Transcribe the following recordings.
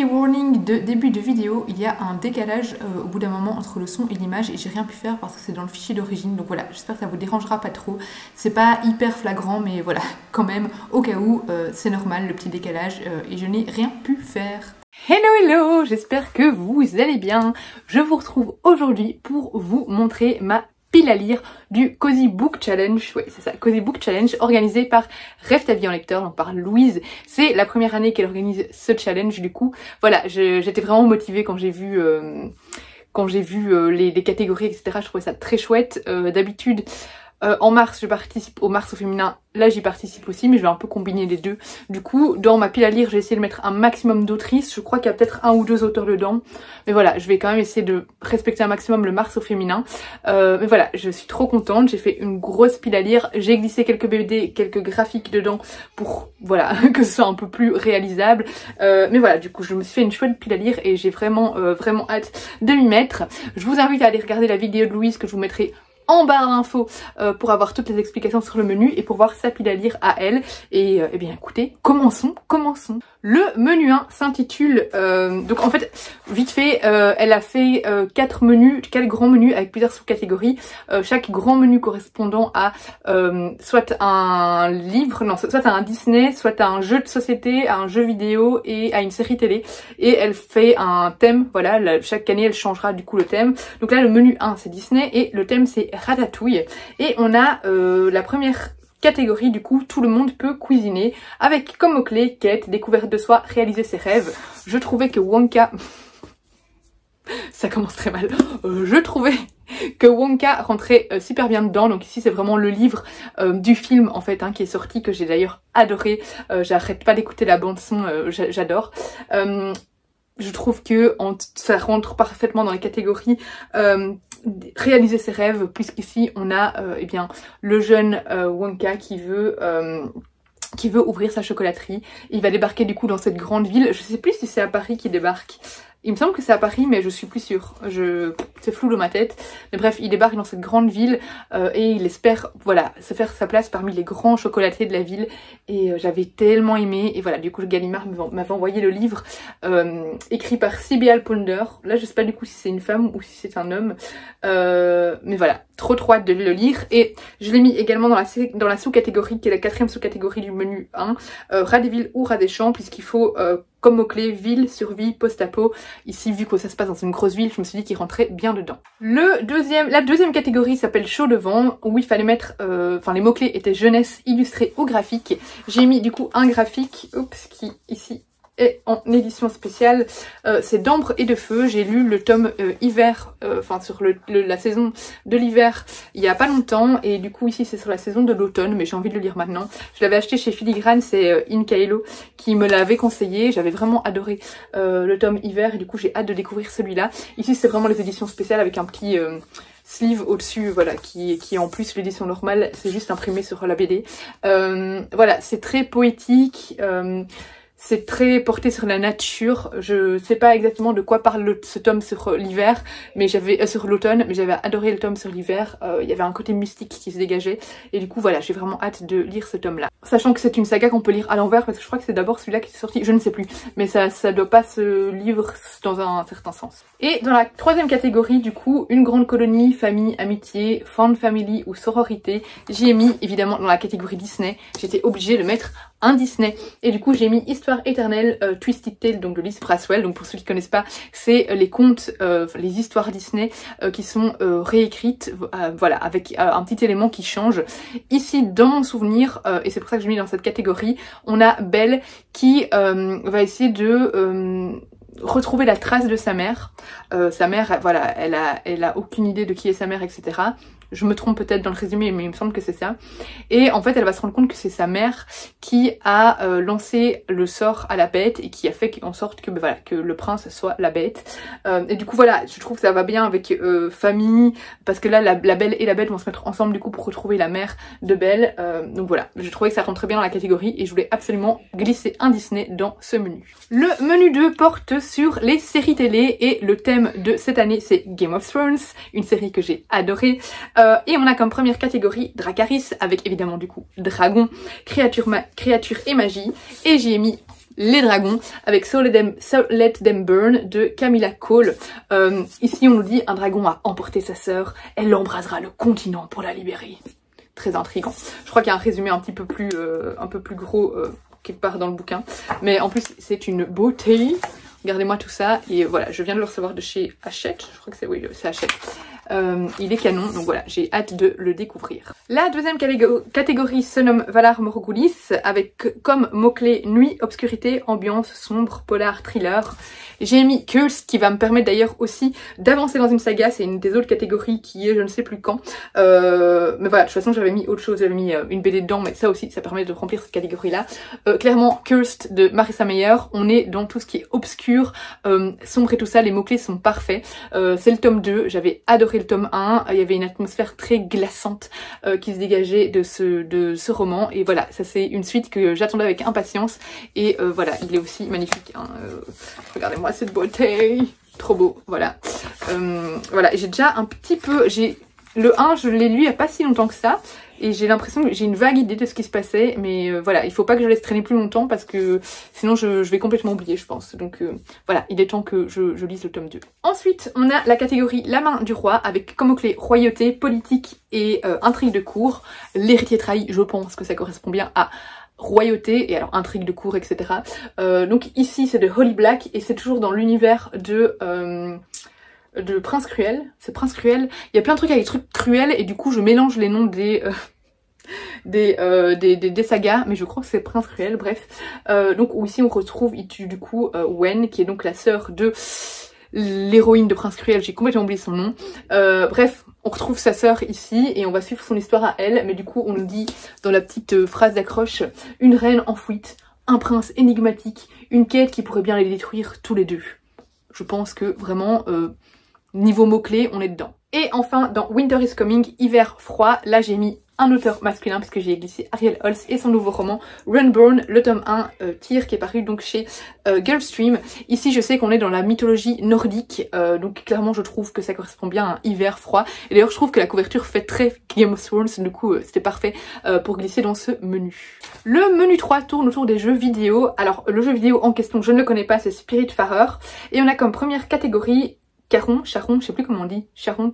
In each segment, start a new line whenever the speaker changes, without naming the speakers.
Petit warning de début de vidéo, il y a un décalage au bout d'un moment entre le son et l'image et j'ai rien pu faire parce que c'est dans le fichier d'origine, donc voilà, j'espère que ça vous dérangera pas trop. C'est pas hyper flagrant mais voilà, quand même, au cas où, c'est normal le petit décalage et je n'ai rien pu faire. Hello, j'espère que vous allez bien. Je vous retrouve aujourd'hui pour vous montrer ma pile à lire du Cozy Book Challenge, oui c'est ça, Cozy Book Challenge organisé par Rêve ta vie en lecteur, donc par Louise. C'est la première année qu'elle organise ce challenge, du coup voilà, j'étais vraiment motivée quand j'ai vu les catégories etc, je trouvais ça très chouette. D'habitude en mars je participe au mars au féminin, là j'y participe aussi mais je vais un peu combiner les deux. Du coup dans ma pile à lire j'ai essayé de mettre un maximum d'autrices, je crois qu'il y a peut-être un ou deux auteurs dedans, mais voilà je vais quand même essayer de respecter un maximum le mars au féminin. Mais voilà, je suis trop contente, j'ai fait une grosse pile à lire, j'ai glissé quelques BD, quelques graphiques dedans pour voilà que ce soit un peu plus réalisable. Mais voilà, du coup je me suis fait une chouette pile à lire et j'ai vraiment hâte de m'y mettre. Je vous invite à aller regarder la vidéo de Louise que je vous mettrai en barre d'infos pour avoir toutes les explications sur le menu et pour voir sa pile à lire à elle. Et eh bien écoutez, commençons. Le menu 1 s'intitule, donc en fait, vite fait, elle a fait 4 grands menus avec plusieurs sous-catégories, chaque grand menu correspondant à soit un livre, non, soit à un Disney, soit à un jeu de société, à un jeu vidéo et à une série télé. Et elle fait un thème, voilà, chaque année elle changera du coup le thème. Donc là le menu 1 c'est Disney et le thème c'est Ratatouille. Et on a la première catégorie, du coup, tout le monde peut cuisiner, avec comme mot-clé quête, découverte de soi, réaliser ses rêves. Je trouvais que Wonka... ça commence très mal. Je trouvais que Wonka rentrait super bien dedans. Donc ici c'est vraiment le livre du film en fait qui est sorti, que j'ai d'ailleurs adoré. J'arrête pas d'écouter la bande son, j'adore. Je trouve que ça rentre parfaitement dans la catégorie réaliser ses rêves, puisqu'ici on a eh bien le jeune Wonka qui veut ouvrir sa chocolaterie. Il va débarquer du coup dans cette grande ville. Je sais plus si c'est à Paris qu'il débarque. Il me semble que c'est à Paris mais je suis plus sûre, c'est flou dans ma tête. Mais bref, il débarque dans cette grande ville et il espère voilà se faire sa place parmi les grands chocolatiers de la ville. Et j'avais tellement aimé. Et voilà, du coup le Gallimard m'avait envoyé le livre écrit par Sibylle Ponder. Là je sais pas du coup si c'est une femme ou si c'est un homme. Mais voilà, trop hâte de le lire. Et je l'ai mis également dans la sous-catégorie qui est la 4e sous-catégorie du menu 1, Rat des villes ou Rat des champs, puisqu'il faut comme mot-clé ville, survie, post-apo. Ici, vu que ça se passe dans une grosse ville, je me suis dit qu'il rentrait bien dedans. La deuxième catégorie s'appelle chaud de vent, où il fallait mettre, les mots-clés étaient jeunesse, illustré ou graphique. J'ai mis du coup un graphique, qui ici est en édition spéciale, c'est d'Ambre et de feu. J'ai lu le tome hiver, sur la saison de l'hiver il y a pas longtemps, et du coup ici c'est sur la saison de l'automne, mais j'ai envie de le lire maintenant. Je l'avais acheté chez Filigrane, c'est Inkaelo qui me l'avait conseillé, j'avais vraiment adoré le tome hiver et du coup j'ai hâte de découvrir celui-là. Ici c'est vraiment les éditions spéciales avec un petit sleeve au-dessus, voilà, qui est en plus l'édition normale, c'est juste imprimé sur la BD. Voilà, c'est très poétique, c'est très porté sur la nature. Je sais pas exactement de quoi parle ce tome sur l'hiver, mais sur l'automne, mais j'avais adoré le tome sur l'hiver. Il y avait un côté mystique qui se dégageait et du coup voilà, j'ai vraiment hâte de lire ce tome là. Sachant que c'est une saga qu'on peut lire à l'envers, parce que je crois que c'est d'abord celui-là qui est sorti, je ne sais plus, mais ça doit pas se livre dans un certain sens. Et dans la 3e catégorie du coup, une grande colonie, famille, amitié, fan family ou sororité, j'y ai mis évidemment dans la catégorie Disney, j'étais obligée de mettre un Disney et du coup j'ai mis Histoire éternelle, Twisted Tale, donc de Liz Braswell. Donc pour ceux qui connaissent pas, c'est les contes, les histoires Disney qui sont réécrites, voilà, avec un petit élément qui change. Ici dans mon souvenir, et c'est pour ça que je l'ai mis dans cette catégorie, on a Belle qui va essayer de retrouver la trace de sa mère. Sa mère, voilà, elle a aucune idée de qui est sa mère, etc. Je me trompe peut-être dans le résumé, mais il me semble que c'est ça. Et en fait, elle va se rendre compte que c'est sa mère qui a lancé le sort à la bête et qui a fait en sorte que, voilà, que le prince soit la bête. Et du coup, voilà, je trouve que ça va bien avec famille, parce que là, la Belle et la bête vont se mettre ensemble du coup pour retrouver la mère de Belle. Donc voilà, je trouvais que ça rentrait bien dans la catégorie et je voulais absolument glisser un Disney dans ce menu. Le menu 2 porte sur les séries télé et le thème de cette année, c'est Game of Thrones, une série que j'ai adorée. Et on a comme première catégorie Dracarys, avec évidemment du coup dragon, créature et magie. Et j'y ai mis Les dragons avec So Let Them Burn de Camilla Cole. Ici on nous dit un dragon a emporté sa sœur, elle embrasera le continent pour la libérer. Très intriguant. Je crois qu'il y a un résumé un peu plus gros quelque part dans le bouquin. Mais en plus c'est une beauté. Regardez-moi tout ça. Et voilà, je viens de le recevoir de chez Hachette. Je crois que c'est, oui, c'est Hachette. Il est canon, donc voilà, j'ai hâte de le découvrir. La deuxième catégorie se nomme Valar Morghulis, avec comme mot-clé nuit, obscurité, ambiance, sombre, polar, thriller. J'ai mis Curse, qui va me permettre d'ailleurs aussi d'avancer dans une saga, c'est une des autres catégories qui est je ne sais plus quand. Mais voilà, de toute façon j'avais mis autre chose, j'avais mis une BD dedans, mais ça aussi, ça permet de remplir cette catégorie-là. Clairement, Cursed de Marissa Meyer, on est dans tout ce qui est obscur, sombre et tout ça, les mots-clés sont parfaits. C'est le tome 2, j'avais adoré le tome 1, il y avait une atmosphère très glaçante qui se dégageait de ce roman, et voilà, ça c'est une suite que j'attendais avec impatience, et voilà, il est aussi magnifique, hein. Regardez-moi cette beauté, trop beau, voilà. Voilà, j'ai déjà un petit peu, le 1 je l'ai lu il n'y a pas si longtemps que ça, et j'ai l'impression que j'ai une vague idée de ce qui se passait, mais voilà, il faut pas que je laisse traîner plus longtemps parce que sinon je vais complètement oublier je pense. Donc voilà, il est temps que je lise le tome 2. Ensuite, on a la catégorie La main du roi avec comme mot-clé royauté, politique et intrigue de cour. L'héritier trahi, je pense que ça correspond bien à royauté et alors intrigue de cour, etc. Donc ici c'est de Holly Black et c'est toujours dans l'univers de Prince Cruel. C'est Prince Cruel. Il y a plein de trucs avec des trucs cruels et du coup je mélange les noms des sagas, mais je crois que c'est Prince Cruel, bref. Donc ici on retrouve du coup Wen, qui est donc la sœur de l'héroïne de Prince Cruel, j'ai complètement oublié son nom. Bref, on retrouve sa sœur ici et on va suivre son histoire à elle, mais du coup on nous dit dans la petite phrase d'accroche, une reine en fuite, un prince énigmatique, une quête qui pourrait bien les détruire tous les deux. Je pense que vraiment, niveau mots-clés, on est dedans. Et enfin, dans Winter is Coming, hiver froid, là j'ai mis un auteur masculin puisque j'ai glissé Ariel Holz et son nouveau roman Runburn, le tome 1 tir qui est paru donc chez Gulfstream. Ici je sais qu'on est dans la mythologie nordique, donc clairement je trouve que ça correspond bien à un hiver froid. Et d'ailleurs je trouve que la couverture fait très Game of Thrones, du coup c'était parfait pour glisser dans ce menu. Le menu 3 tourne autour des jeux vidéo. Alors le jeu vidéo en question je ne le connais pas, c'est Spiritfarer. Et on a comme première catégorie Charon, je sais plus comment on dit, Charon,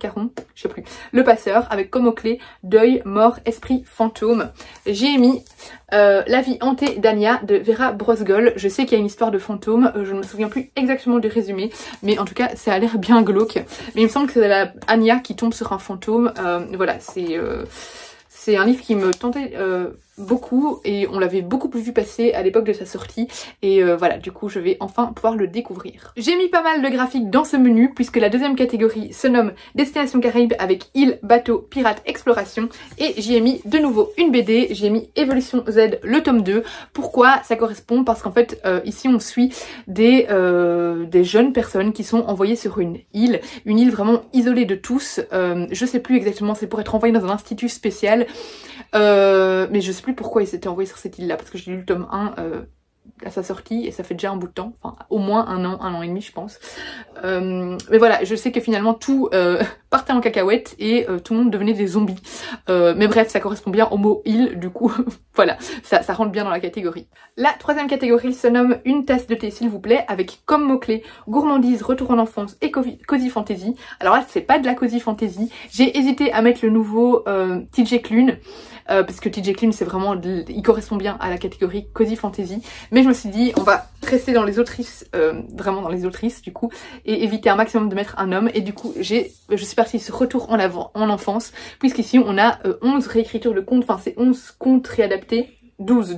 je sais plus. Le passeur, avec comme mot-clé deuil, mort, esprit, fantôme. J'ai mis La vie hantée d'Anya de Vera Brosgol. Je sais qu'il y a une histoire de fantôme, je ne me souviens plus exactement du résumé, mais en tout cas ça a l'air bien glauque. Mais il me semble que c'est la Anya qui tombe sur un fantôme. Voilà, c'est un livre qui me tentait beaucoup et on l'avait beaucoup plus vu passer à l'époque de sa sortie et voilà, du coup je vais enfin pouvoir le découvrir. J'ai mis pas mal de graphiques dans ce menu puisque la deuxième catégorie se nomme Destination Caraïbes avec île, bateau, pirate, exploration et j'y ai mis de nouveau une BD, j'ai mis Évolution Z le tome 2. Pourquoi ça correspond? Parce qu'en fait ici on suit des jeunes personnes qui sont envoyées sur une île vraiment isolée de tous, je sais plus exactement, c'est pour être envoyé dans un institut spécial. Mais je sais plus pourquoi il s'était envoyé sur cette île là parce que j'ai lu le tome 1 à sa sortie et ça fait déjà un bout de temps, enfin au moins un an et demi je pense. Mais voilà, je sais que finalement tout partait en cacahuète et tout le monde devenait des zombies. Mais bref, ça correspond bien au mot île, du coup voilà, ça rentre bien dans la catégorie. La troisième catégorie se nomme Une tasse de thé s'il vous plaît, avec comme mot-clé gourmandise, retour en enfance et cozy fantasy. Alors là c'est pas de la cozy fantasy, j'ai hésité à mettre le nouveau TJ Klune. Parce que TJ Klune c'est vraiment, il correspond bien à la catégorie cozy fantasy, mais je me suis dit on va rester dans les autrices, vraiment dans les autrices du coup, et éviter un maximum de mettre un homme, et du coup je suis partie sur Retour en enfance, puisqu'ici on a 11 réécritures de contes, enfin c'est 11 contes réadaptés, 12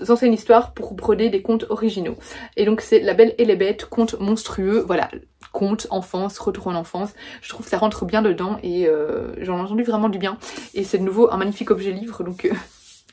anciennes histoires pour broder des contes originaux. Et donc c'est La Belle et les Bêtes, contes monstrueux, voilà, contes, enfance, retour en enfance. Je trouve que ça rentre bien dedans et j'en ai entendu vraiment du bien. Et c'est de nouveau un magnifique objet livre, donc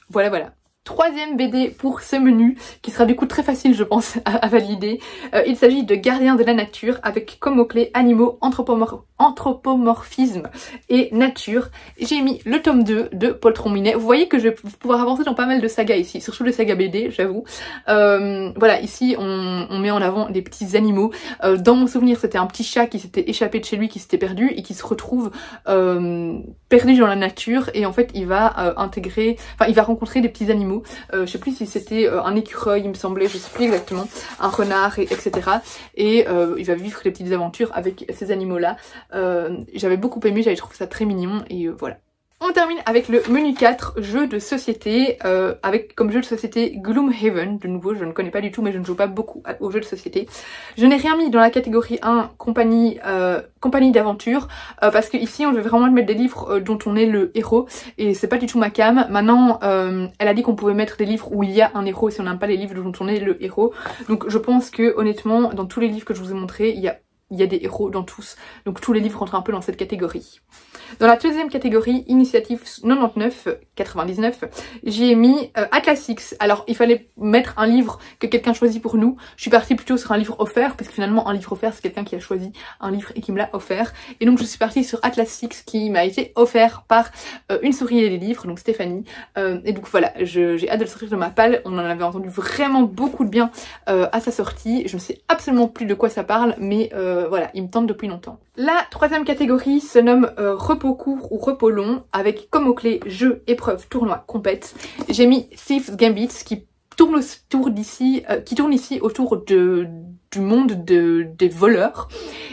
voilà. Troisième BD pour ce menu, qui sera du coup très facile je pense à valider. Il s'agit de Gardien de la nature, avec comme mot-clé animaux, anthropomorphisme et nature. J'ai mis le tome 2 de Paul Trombinet. Vous voyez que je vais pouvoir avancer dans pas mal de sagas ici, surtout les sagas BD j'avoue. Voilà, ici on met en avant des petits animaux. Dans mon souvenir c'était un petit chat qui s'était échappé de chez lui, qui s'était perdu et qui se retrouve perdu dans la nature, et en fait il va il va rencontrer des petits animaux animaux. Je sais plus si c'était un écureuil, il me semblait, je sais plus exactement, un renard, etc. Et il va vivre des petites aventures avec ces animaux-là. J'avais beaucoup aimé, j'avais trouvé ça très mignon et voilà. On termine avec le menu 4, jeu de société, avec comme jeu de société Gloomhaven. De nouveau, je ne connais pas du tout, mais je ne joue pas beaucoup aux jeux de société. Je n'ai rien mis dans la catégorie 1, compagnie d'aventure, parce que ici on veut vraiment mettre des livres dont on est le héros, et c'est pas du tout ma cam. Maintenant, elle a dit qu'on pouvait mettre des livres où il y a un héros si on n'aime pas les livres dont on est le héros. Donc je pense que honnêtement, dans tous les livres que je vous ai montrés, il y a des héros dans tous. Donc tous les livres rentrent un peu dans cette catégorie. Dans la deuxième catégorie, Initiative 99, j'y ai mis Atlasix. Alors il fallait mettre un livre que quelqu'un choisit pour nous. Je suis partie plutôt sur un livre offert, parce que finalement un livre offert c'est quelqu'un qui a choisi un livre et qui me l'a offert. Et donc je suis partie sur Atlasix qui m'a été offert par Une souris et les livres, donc Stéphanie. Et donc voilà, j'ai hâte de le sortir de ma palle. On en avait entendu vraiment beaucoup de bien à sa sortie. Je ne sais absolument plus de quoi ça parle, mais voilà, il me tente depuis longtemps. La troisième catégorie se nomme repos court ou repos long, avec comme mot-clé jeu, épreuve, tournoi, compète. J'ai mis Thief's Gambit qui tourne ici autour du monde des voleurs.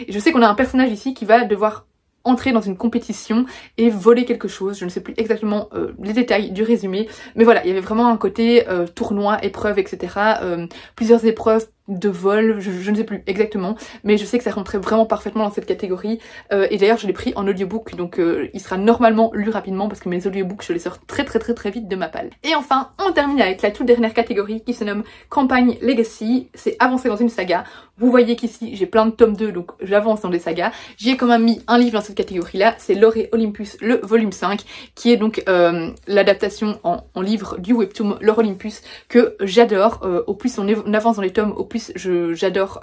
Et je sais qu'on a un personnage ici qui va devoir entrer dans une compétition et voler quelque chose. Je ne sais plus exactement les détails du résumé, mais voilà, il y avait vraiment un côté tournoi, épreuve, etc. Plusieurs épreuves de vol, je ne sais plus exactement, mais je sais que ça rentrait vraiment parfaitement dans cette catégorie. Et d'ailleurs je l'ai pris en audiobook, donc il sera normalement lu rapidement parce que mes audiobooks je les sors très vite de ma palle. Et enfin on termine avec la toute dernière catégorie qui se nomme Campagne Legacy. C'est avancer dans une saga. Vous voyez qu'ici j'ai plein de tomes 2, donc j'avance dans des sagas. J'y ai quand même mis un livre dans cette catégorie là, c'est Lore et Olympus, le volume 5, qui est donc l'adaptation en livre du webtoon Lore Olympus que j'adore. Au plus on avance dans les tomes, au plus j'adore.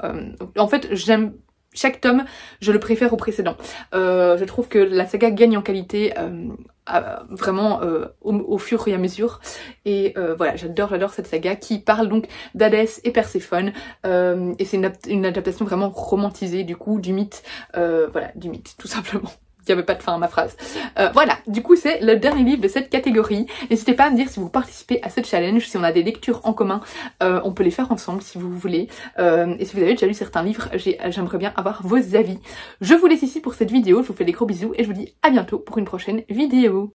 En fait j'aime chaque tome, je le préfère au précédent. Je trouve que la saga gagne en qualité vraiment au fur et à mesure. Et voilà, j'adore cette saga qui parle donc d'Hadès et Perséphone. Et c'est une adaptation vraiment romantisée du coup du mythe. Voilà, du mythe tout simplement. Il n'y avait pas de fin à ma phrase. Voilà, du coup c'est le dernier livre de cette catégorie. N'hésitez pas à me dire si vous participez à ce challenge, si on a des lectures en commun, on peut les faire ensemble si vous voulez. Et si vous avez déjà lu certains livres, j'aimerais bien avoir vos avis. Je vous laisse ici pour cette vidéo, je vous fais des gros bisous et je vous dis à bientôt pour une prochaine vidéo.